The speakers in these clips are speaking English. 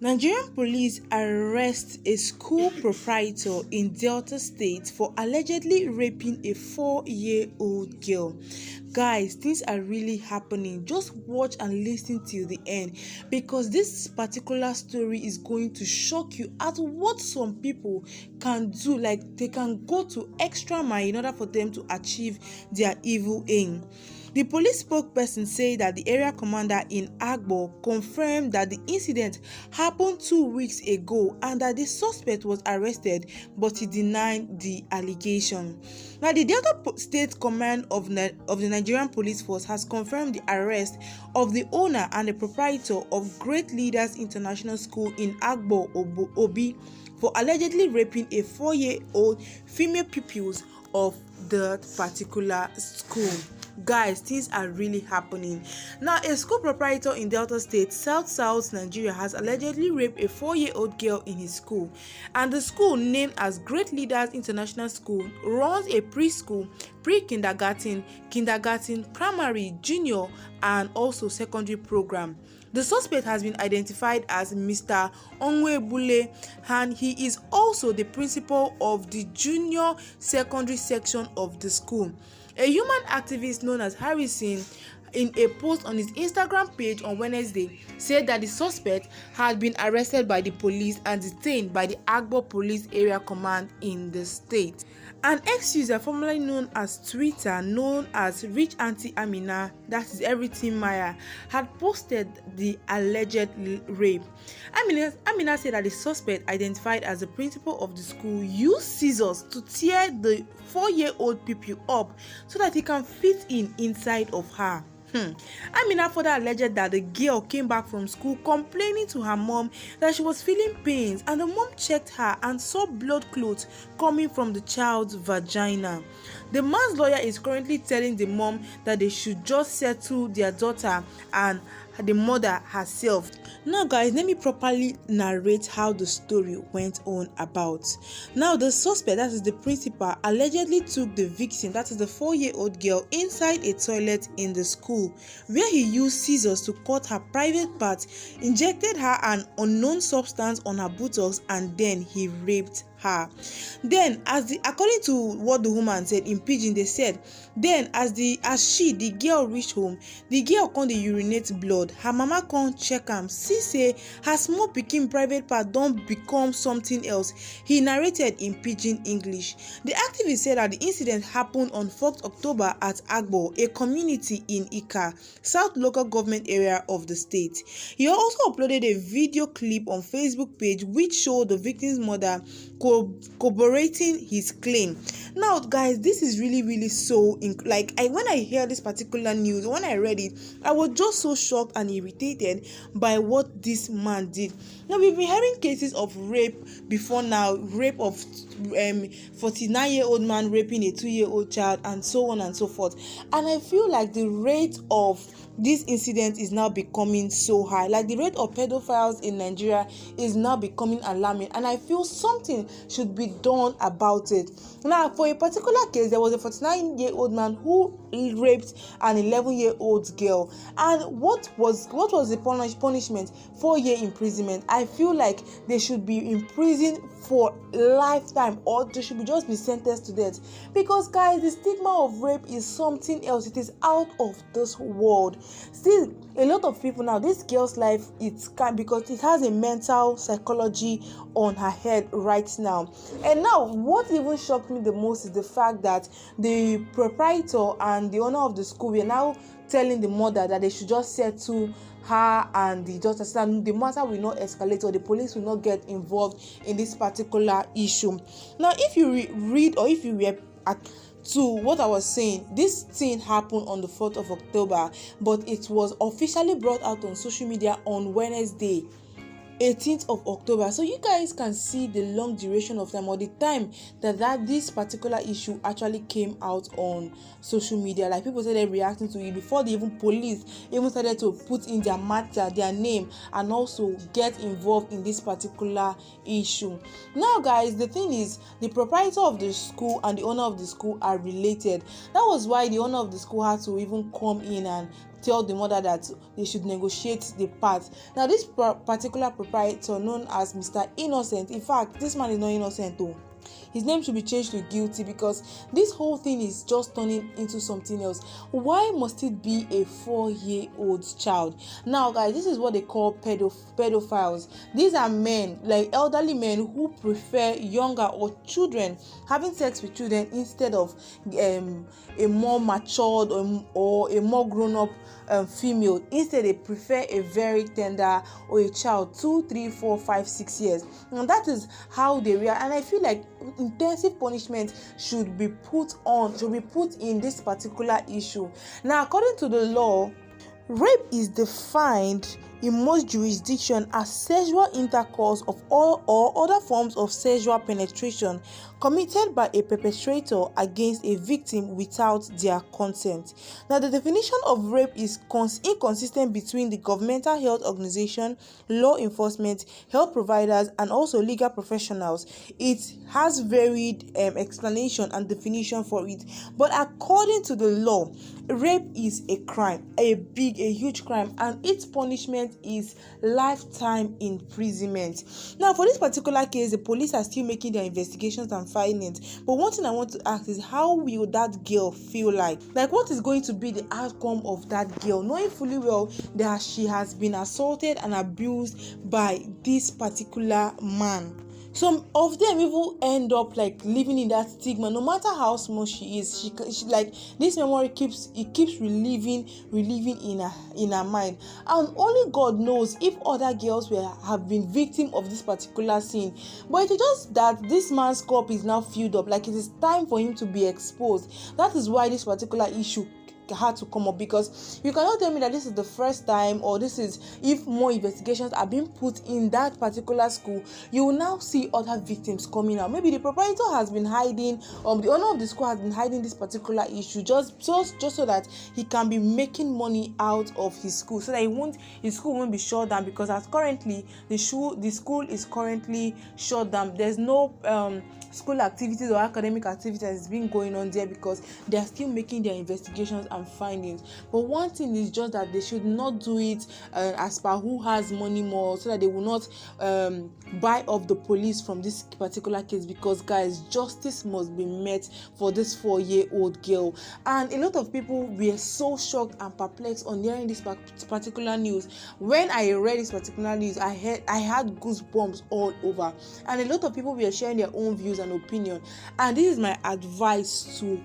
Nigerian police arrest a school proprietor in Delta State for allegedly raping a 4-year-old girl. Guys, things are really happening. Just watch and listen till the end, because this particular story is going to shock you at what some people can do. Like, they can go to extra mile in order for them to achieve their evil aim. The police spokesperson said that the area commander in Agbo confirmed that the incident happened 2 weeks ago and that the suspect was arrested, but he denied the allegation. Now, the Delta State Command of the Nigerian Police Force has confirmed the arrest of the owner and the proprietor of Great Leaders International School in Agbo, Obi, for allegedly raping a 4-year-old female pupils of that particular school. Guys, things are really happening. Now, a school proprietor in Delta State, South Nigeria, has allegedly raped a 4-year-old girl in his school. And the school, named as Great Leaders International School, runs a preschool, pre-kindergarten, kindergarten, primary, junior, and also secondary program. The suspect has been identified as Mr. Onwebule, and he is also the principal of the junior secondary section of the school. A human activist known as Harrison, in a post on his Instagram page on Wednesday, said that the suspect had been arrested by the police and detained by the Agbo Police Area Command in the state. An ex-user formerly known as Twitter, known as Rich Auntie Amina, that is Everything Maya, had posted the alleged rape. Amina said that the suspect, identified as the principal of the school, used scissors to tear the 4-year-old pupil up so that he can fit inside of her. Amina further alleged that the girl came back from school complaining to her mom that she was feeling pains, and the mom checked her and saw blood clots coming from the child's vagina. The man's lawyer is currently telling the mom that they should just settle their daughter and the mother herself. Now, guys, let me properly narrate how the story went on about. Now, the suspect, that is the principal, allegedly took the victim, that is the 4-year-old girl, inside a toilet in the school, where he used scissors to cut her private parts, injected her an unknown substance on her buttocks, and then he raped her. Then, according to what the woman said in pidgin, they said, then as the girl reached home, the girl come dey urinate blood. Her mama come check am, see say her small pikin private part don become something else. He narrated in pidgin English. The activist said that the incident happened on 4th October at Agbo, a community in Ika, South local government area of the state. He also uploaded a video clip on Facebook page which showed the victim's mother corroborating his claim. Now, guys, this is really so when I hear this particular news, when I read it, I was just so shocked and irritated by what this man did. Now, we've been hearing cases of rape before now, rape of 49-year-old man raping a 2-year-old child, and so on and so forth. And I feel like the rate of this incident is now becoming so high. Like, the rate of pedophiles in Nigeria is now becoming alarming, and I feel something should be done about it. Now, for a particular case, there was a 49-year-old man who raped an 11-year-old girl, and what was the punishment? 4-year imprisonment. I feel like they should be imprisoned for lifetime, or they should just be sentenced to death, because, guys, the stigma of rape is something else. It is out of this world. Still, a lot of people now, this girl's life, because it has a mental psychology on her head right now. And now, what even shocked me the most is the fact that the proprietor and the owner of the school were now telling the mother that they should just settle her and the daughter, so that the matter will not escalate or the police will not get involved in this particular issue. Now, if you read or if you were to what I was saying, this thing happened on the 4th of October, but it was officially brought out on social media on Wednesday, 18th of October. So you guys can see the long duration of time, or the time that this particular issue actually came out on social media. Like, people started reacting to it before the police even started to put in their matter, their name, and also get involved in this particular issue. Now, guys, the thing is, the proprietor of the school and the owner of the school are related. That was why the owner of the school had to even come in and tell the mother that they should negotiate the part. Now this particular proprietor, known as Mr. Innocent, in fact this man is not innocent though, his name should be changed to guilty, because this whole thing is just turning into something else. Why must it be a 4-year-old child? Now guys, this is what they call pedophiles. These are men, like elderly men, who prefer younger or children, having sex with children instead of a more matured or a more grown up female. Instead they prefer a very tender or a child 2, 3, 4, 5, 6 years, and that is how they react. And I feel like intensive punishment should be put in this particular issue. Now, according to the law, rape is defined in most jurisdictions as sexual intercourse of all or other forms of sexual penetration committed by a perpetrator against a victim without their consent. Now, the definition of rape is inconsistent between the governmental health organization, law enforcement, health providers, and also legal professionals. It has varied explanation and definition for it, but according to the law, rape is a crime, a huge crime, and its punishment is lifetime imprisonment. Now, for this particular case, the police are still making their investigations and findings, but one thing I want to ask is, how will that girl feel like what is going to be the outcome of that girl, knowing fully well that she has been assaulted and abused by this particular man? Some of them even end up living in that stigma. No matter how small she is, she like this memory keeps reliving in her mind, and only God knows if other girls have been victim of this particular sin. But it is just that this man's cup is now filled up, it is time for him to be exposed. That is why this particular issue had to come up, because you cannot tell me that this is the first time, or this is, if more investigations are being put in that particular school, you will now see other victims coming out. Maybe the proprietor has been hiding, the owner of the school has been hiding this particular issue just so that he can be making money out of his school, so that his school won't be shut down, because as currently the school is currently shut down. There's no school activities or academic activities being going on there, because they are still making their investigations and findings. But one thing is just that they should not do it as per who has money more, so that they will not buy off the police from this particular case, because guys, justice must be met for this 4-year-old girl. And a lot of people were so shocked and perplexed on hearing this particular news. When I read this particular news, I had goosebumps all over, and a lot of people were sharing their own views and opinion. And this is my advice to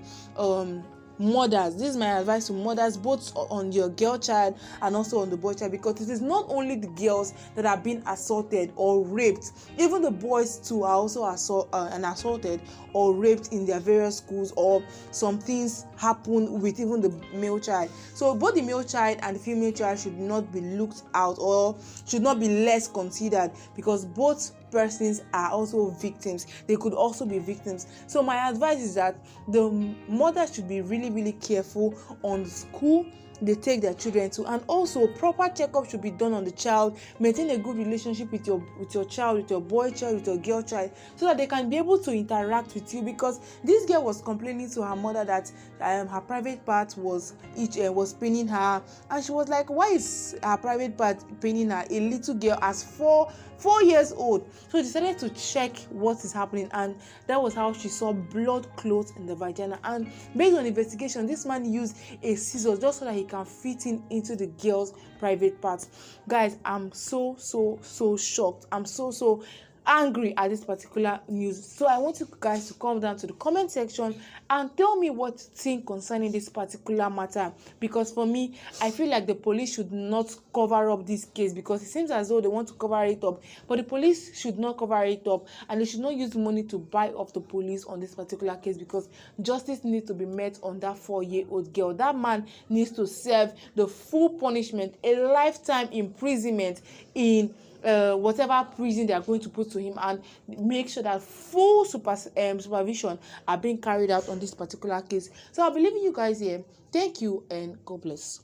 mothers. This is my advice to mothers, both on your girl child and also on the boy child, because it is not only the girls that are being assaulted or raped, even the boys too are also assaulted or raped in their various schools, or some things happen with even the male child. So both the male child and the female child should not be looked out, or should not be less considered, because both persons are also victims. They could also be victims. So my advice is that the mother should be really, really careful on the school they take their children to, and also proper checkup should be done on the child. Maintain a good relationship with your child, with your boy child, with your girl child, so that they can be able to interact with you. Because this girl was complaining to her mother that her private part was paining her, and she was like, why is her private part paining her? A little girl as 4 years old. So she decided to check what is happening, and that was how she saw blood clots in the vagina. And based on investigation, this man used a scissors just so that he can fit into the girl's private parts. Guys, I'm so shocked. I'm so angry at this particular news. So I want you guys to come down to the comment section and tell me what you think concerning this particular matter, because for me, I feel like the police should not cover up this case, because it seems as though they want to cover it up, but the police should not cover it up, and they should not use money to buy off the police on this particular case, because justice needs to be met on that 4-year-old girl. That man needs to serve the full punishment, a lifetime imprisonment in whatever prison they are going to put to him, and make sure that full supervision are being carried out on this particular case. So I'll be leaving you guys here. Thank you and God bless.